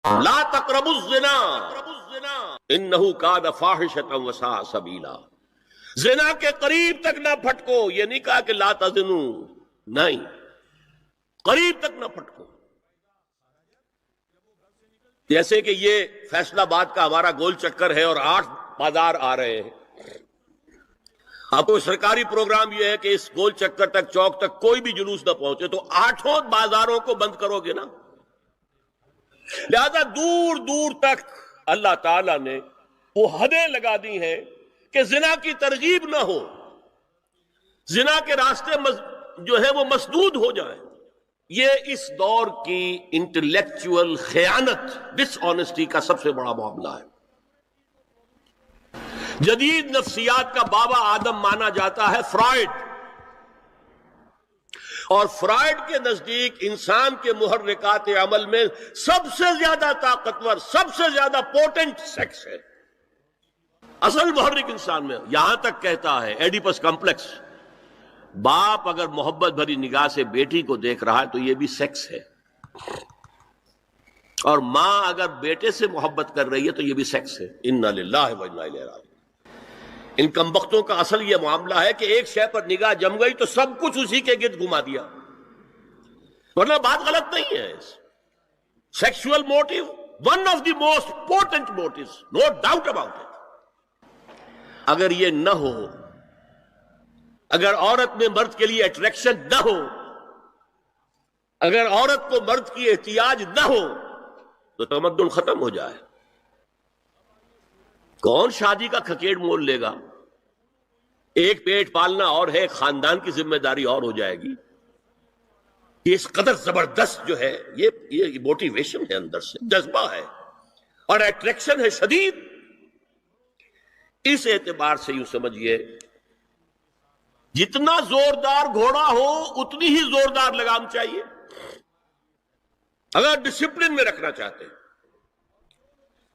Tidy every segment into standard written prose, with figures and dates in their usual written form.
لا تقربوا الزنا انہ کان فاحشۃ وساء سبیلا، زنا کے قریب تک نہ پھٹکو، یہ نہیں کہا کہ لا تزنوا، نہیں، قریب تک نہ پھٹکو۔ جیسے کہ یہ فیصل آباد کا ہمارا گول چکر ہے اور 8 بازار آ رہے ہیں، آپ کو سرکاری پروگرام یہ ہے کہ اس گول چکر تک، چوک تک کوئی بھی جلوس نہ پہنچے، تو 8 بازاروں کو بند کرو گے نا۔ لہذا دور دور تک اللہ تعالیٰ نے وہ حدیں لگا دی ہیں کہ زنا کی ترغیب نہ ہو، زنا کے راستے جو ہے وہ مسدود ہو جائیں۔ یہ اس دور کی انٹلیکچول خیانت، ڈس آنیسٹی کا سب سے بڑا معاملہ ہے۔ جدید نفسیات کا بابا آدم مانا جاتا ہے فرائڈ، اور فرائڈ کے نزدیک انسان کے محرکات عمل میں سب سے زیادہ طاقتور، سب سے زیادہ پوٹنٹ سیکس ہے، اصل محرک انسان میں۔ یہاں تک کہتا ہے ایڈیپس کمپلیکس، باپ اگر محبت بھری نگاہ سے بیٹی کو دیکھ رہا ہے تو یہ بھی سیکس ہے، اور ماں اگر بیٹے سے محبت کر رہی ہے تو یہ بھی سیکس ہے۔ انا للہ و انا الیہ راجعون۔ ان کمبختوں کا اصل یہ معاملہ ہے کہ ایک شے پر نگاہ جم گئی تو سب کچھ اسی کے گرد گھما دیا، ورنہ بات غلط نہیں ہے۔ Sexual motive one of the most important motives, no doubt about it. اگر یہ نہ ہو، اگر عورت میں مرد کے لیے اٹریکشن نہ ہو، اگر عورت کو مرد کی احتیاج نہ ہو تو تمدن ختم ہو جائے۔ کون شادی کا کھکیڑ مول لے گا؟ ایک پیٹ پالنا اور ہے، خاندان کی ذمہ داری اور ہو جائے گی۔ یہ اس قدر زبردست جو ہے، یہ موٹیویشن ہے، اندر سے جذبہ ہے اور اٹریکشن ہے شدید۔ اس اعتبار سے یوں سمجھیے، جتنا زوردار گھوڑا ہو اتنی ہی زوردار لگام چاہیے اگر ڈسپلن میں رکھنا چاہتے ہیں۔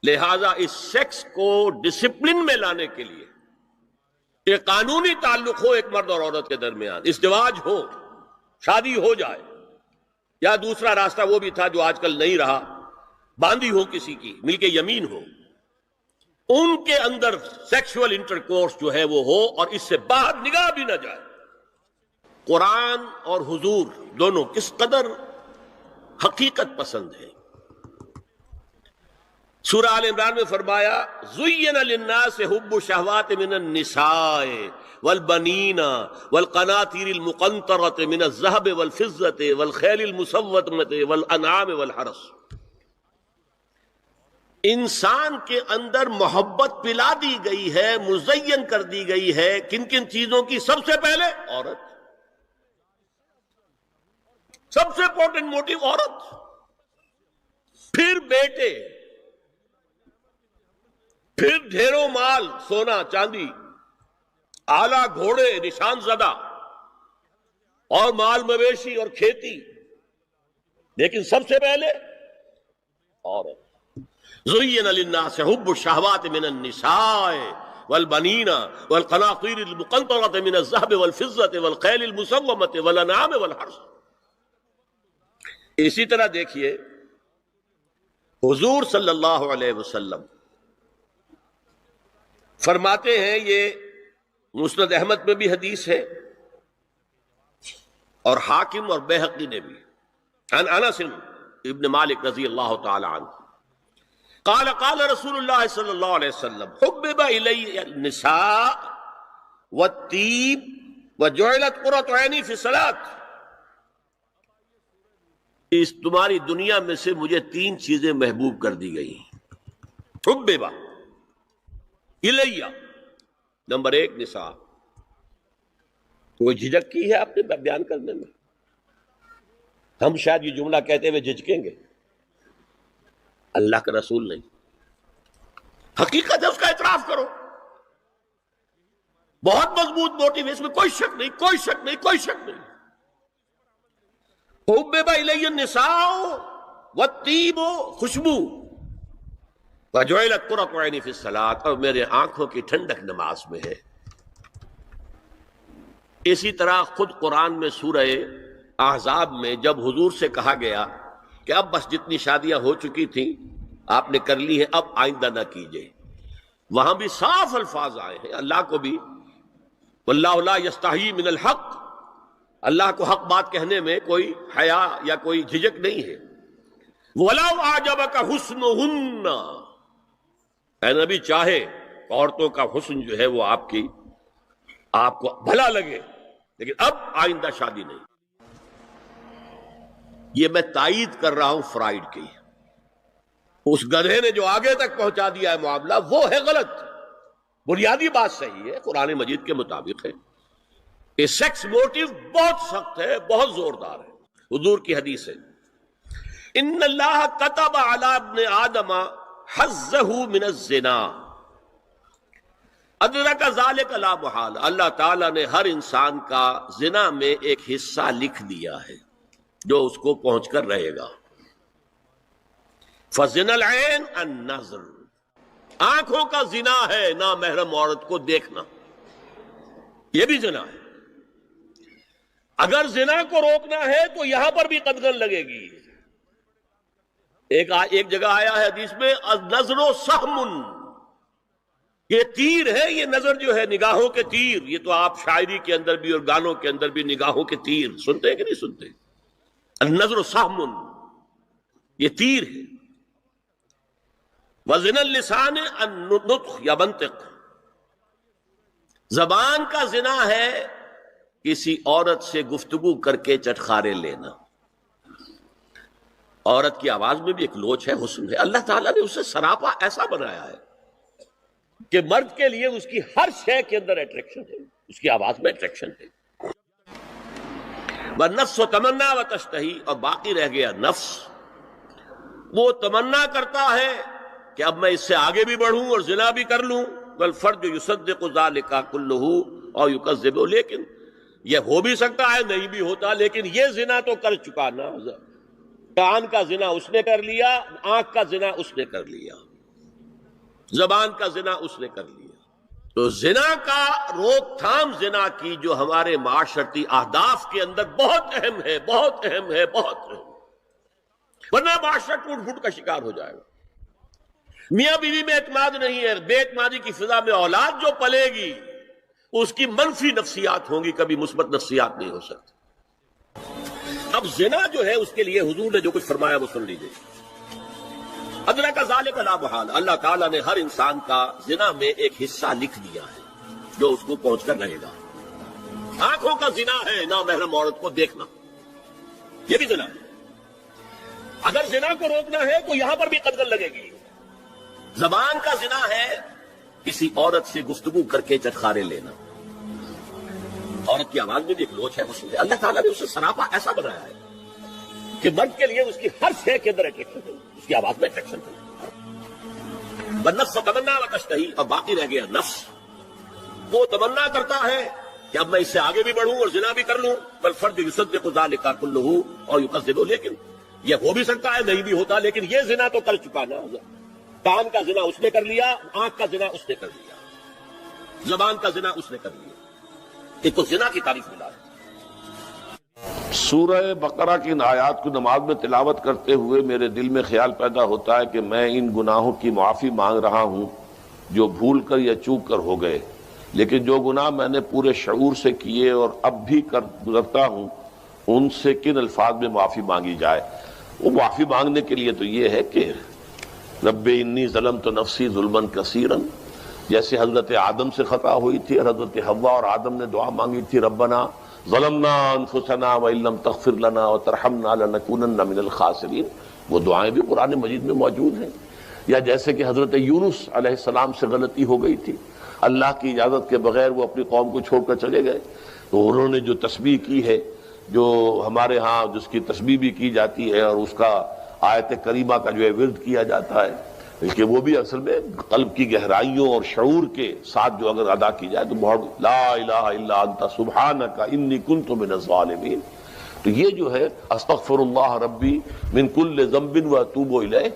لہذا اس سیکس کو ڈسپلن میں لانے کے لیے ایک قانونی تعلق ہو ایک مرد اور عورت کے درمیان، ازدواج ہو، شادی ہو جائے، یا دوسرا راستہ وہ بھی تھا جو آج کل نہیں رہا، باندھی ہو کسی کی، مل کے یمین ہو، ان کے اندر سیکشول انٹرکورس جو ہے وہ ہو اور اس سے باہر نگاہ بھی نہ جائے۔ قرآن اور حضور دونوں کس قدر حقیقت پسند ہے۔ سورہ آل عمران میں فرمایا زُيِّنَ لِلنَّاسِ حُبُّ الشَّهَوَاتِ مِنَ النِّسَاءِ وَالْبَنِينَ وَالْقَنَاطِيرِ الْمُقَنطَرَةِ مِنَ الذَّهَبِ وَالْفِضَّةِ وَالْخَيْلِ الْمُسَوَّمَةِ وَالْأَنْعَامِ وَالْحَرْثِ۔ انسان کے اندر محبت پلا دی گئی ہے، مزین کر دی گئی ہے، کن کن چیزوں کی؟ سب سے پہلے عورت، سب سے امپورٹنٹ موٹیو عورت، پھر بیٹے، پھر ڈھیروں مال، سونا چاندی، آلہ گھوڑے نشان زدہ، اور مال مویشی اور کھیتی، لیکن سب سے پہلے عورت۔ زُيِّنَ لِلنَّاسِ حُبُّ الشَّهَوَاتِ مِنَ النِّسَاءِ وَالْبَنِينَ وَالْقَنَاطِيرِ الْمُقَنطَرَةِ مِنَ الذَّهَبِ وَالْفِضَّةِ وَالْخَيْلِ الْمُسَوَّمَةِ وَالْأَنْعَامِ وَالْحَرْثِ۔ اسی طرح دیکھیے حضور صلی اللہ علیہ وسلم فرماتے ہیں، یہ مسند احمد میں بھی حدیث ہے اور حاکم اور بیہقی نے بھی، عن انس ابن مالک رضی اللہ تعالی عنہ قال قال رسول اللہ صلی اللہ علیہ وسلم حبب الی النساء والطیب وجعلت قرۃ عینی فی الصلاۃ۔ اس تمہاری دنیا میں سے مجھے 3 چیزیں محبوب کر دی گئی۔ حبب الیہ، نمبر 1 نساء۔ کوئی جھجک کی ہے آپ نے بیان کرنے میں؟ ہم شاید یہ جملہ کہتے ہوئے جھجکیں گے، اللہ کا رسول نہیں۔ حقیقت ہے، اس کا اعتراف کرو۔ بہت مضبوط موٹیو ہے، اس میں کوئی شک نہیں، کوئی شک نہیں، کوئی شک نہیں۔ حبب الی النساء والطیب، خوشبو، وجعلت قرۃ عینی فی الصلاۃ، اور میرے آنکھوں کی ٹھنڈک نماز میں ہے۔ اسی طرح خود قرآن میں سورہ احزاب میں جب حضور سے کہا گیا کہ اب بس جتنی شادیاں ہو چکی تھیں آپ نے کر لی ہے، اب آئندہ نہ کیجیے۔ وہاں بھی صاف الفاظ آئے ہیں، اللہ کو بھی واللہ لا یستحیی من الحق، اللہ کو حق بات کہنے میں کوئی حیا یا کوئی جھجک نہیں ہے۔ وَلَوْ أَعْجَبَكَ حُسْنُهُنَّ، اے نبی چاہے عورتوں کا حسن جو ہے وہ آپ کو بھلا لگے، لیکن اب آئندہ شادی نہیں۔ یہ میں تائید کر رہا ہوں فرائڈ کی، اس گدھے نے جو آگے تک پہنچا دیا ہے معاملہ وہ ہے غلط، بنیادی بات صحیح ہے، قرآن مجید کے مطابق ہے۔ یہ سیکس موٹیو بہت سخت ہے، بہت زوردار ہے۔ حضور کی حدیث ہے، ان اللہ کتب علی ابن آدم حظہ من الزنا ادرک ذلک لا محال، اللہ تعالیٰ نے ہر انسان کا زنا میں ایک حصہ لکھ دیا ہے جو اس کو پہنچ کر رہے گا۔ فزنا العین النظر، آنکھوں کا زنا ہے نامحرم عورت کو دیکھنا، یہ بھی زنا ہے۔ اگر زنا کو روکنا ہے تو یہاں پر بھی قدغن لگے گی۔ ایک جگہ آیا ہے حدیث میں النظر سہم، یہ تیر ہے، یہ نظر جو ہے نگاہوں کے تیر، یہ تو آپ شاعری کے اندر بھی اور گانوں کے اندر بھی نگاہوں کے تیر سنتے ہیں کہ نہیں سنتے؟ النظر سہم، یہ تیر ہے۔ وزن اللسان النطق یا منطق، زبان کا زنا ہے کسی عورت سے گفتگو کر کے چٹخارے لینا۔ عورت کی آواز میں بھی ایک لوچ ہے، حسن ہے، اللہ تعالیٰ نے اسے سراپا ایسا بنایا ہے کہ مرد کے لیے اس کی ہر شے کے اندر اٹریکشن ہے، اس کی آواز میں اٹریکشن ہے۔ والنفس تمنا وتشتہی، اور باقی رہ گیا نفس، وہ تمنا کرتا ہے کہ اب میں اس سے آگے بھی بڑھوں اور زنا بھی کر لوں۔ والفرج یصدق ذلک کلہ اور یکذب، لیکن یہ ہو بھی سکتا ہے نہیں بھی ہوتا، لیکن یہ زنا تو کر چکا نا، کان کا زنا اس نے کر لیا، آنکھ کا زنا اس نے کر لیا، زبان کا زنا اس نے کر لیا۔ تو زنا کا روک تھام زنا کی جو ہمارے معاشرتی اہداف کے اندر بہت اہم ہے، بہت اہم ہے، بہت اہم، ورنہ معاشرہ ٹوٹ پھوٹ کا شکار ہو جائے گا۔ میاں بیوی میں اعتماد نہیں ہے، بے اعتمادی کی فضا میں اولاد جو پلے گی اس کی منفی نفسیات ہوں گی، کبھی مثبت نفسیات نہیں ہو سکتی۔ اب زنا جو ہے اس کے لیے حضور نے جو کچھ فرمایا وہ سن لیجیے۔ ادرک ذلک لا محال، اللہ تعالیٰ نے ہر انسان کا زنا میں ایک حصہ لکھ دیا ہے جو اس کو پہنچ کر رہے گا۔ آنکھوں کا زنا ہے نامحرم عورت کو دیکھنا، یہ بھی زنا ہے۔ اگر زنا کو روکنا ہے تو یہاں پر بھی قدغن لگے گی۔ زبان کا زنا ہے کسی عورت سے گفتگو کر کے چٹخارے لینا، عورت کی آواز میں بھی ایک لوچ ہے، حسن ہے، اللہ تعالیٰ نے اسے سراپا ایسا بنایا ہے کہ مرد کے لیے اس کی ہر شے کے اندر اٹریکشن ہے، اس کی آواز میں اٹریکشن ہے۔ والنفس تمنا وتشتہی، اور باقی رہ گیا نفس، وہ تمنا کرتا ہے کہ اب میں اس سے آگے بھی بڑھوں اور زنا بھی کر لوں۔ والفرج یصدق ذلک کلہ اور یکذب، لیکن یہ ہو بھی سکتا ہے نہیں بھی ہوتا، لیکن یہ زنا تو کر چکا نا، کان کا زنا اس نے کر لیا، آنکھ کا زنا اس نے کر لیا، زبان کا زنا اس نے کر لیا۔ ایک تو زنا کی تعریف ملا ہے۔ سورہ بقرہ کی ان آیات کو نماز میں تلاوت کرتے ہوئے میرے دل میں خیال پیدا ہوتا ہے کہ میں ان گناہوں کی معافی مانگ رہا ہوں جو بھول کر یا چوک کر ہو گئے، لیکن جو گناہ میں نے پورے شعور سے کیے اور اب بھی کر گزرتا ہوں ان سے کن الفاظ میں معافی مانگی جائے؟ وہ معافی مانگنے کے لیے تو یہ ہے کہ رب انی ظلمت نفسی ظلما کثیرا، جیسے حضرت آدم سے خطا ہوئی تھی، حضرت حوا اور آدم نے دعا مانگی تھی ربنا ظلمنا انفسنا وان لم تغفر لنا وترحمنا لنکونن من الخاسرین، وہ دعائیں بھی قرآن مجید میں موجود ہیں۔ یا جیسے کہ حضرت یونس علیہ السلام سے غلطی ہو گئی تھی، اللہ کی اجازت کے بغیر وہ اپنی قوم کو چھوڑ کر چلے گئے، تو انہوں نے جو تسبیح کی ہے، جو ہمارے ہاں جس کی تسبیح بھی کی جاتی ہے اور اس کا آیت کریمہ کا جو ہے ورد کیا جاتا ہے، بلکہ وہ بھی اصل میں قلب کی گہرائیوں اور شعور کے ساتھ جو اگر ادا کی جائے تو بہت لا الہ الا انت سبحانک انی کنت من الظالمین، تو یہ جو ہے استغفر اللہ ربی من کل ذنب واتوب الیہ،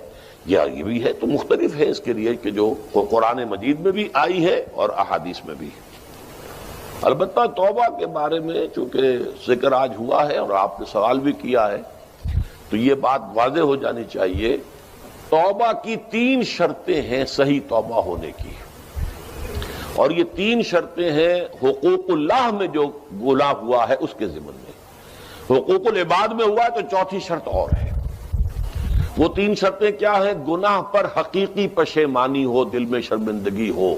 یہ بھی ہے، تو مختلف ہے اس کے لیے کہ جو قرآن مجید میں بھی آئی ہے اور احادیث میں بھی ہے۔ البتہ توبہ کے بارے میں چونکہ ذکر آج ہوا ہے اور آپ نے سوال بھی کیا ہے، تو یہ بات واضح ہو جانی چاہیے توبہ کی 3 شرطیں ہیں صحیح توبہ ہونے کی، اور یہ 3 شرطیں ہیں حقوق اللہ میں جو گناہ ہوا ہے اس کے ضمن میں۔ حقوق العباد میں ہوا ہے تو 4تھی شرط اور ہے۔ وہ 3 شرطیں کیا ہیں؟ گناہ پر حقیقی پشیمانی ہو، دل میں شرمندگی ہو،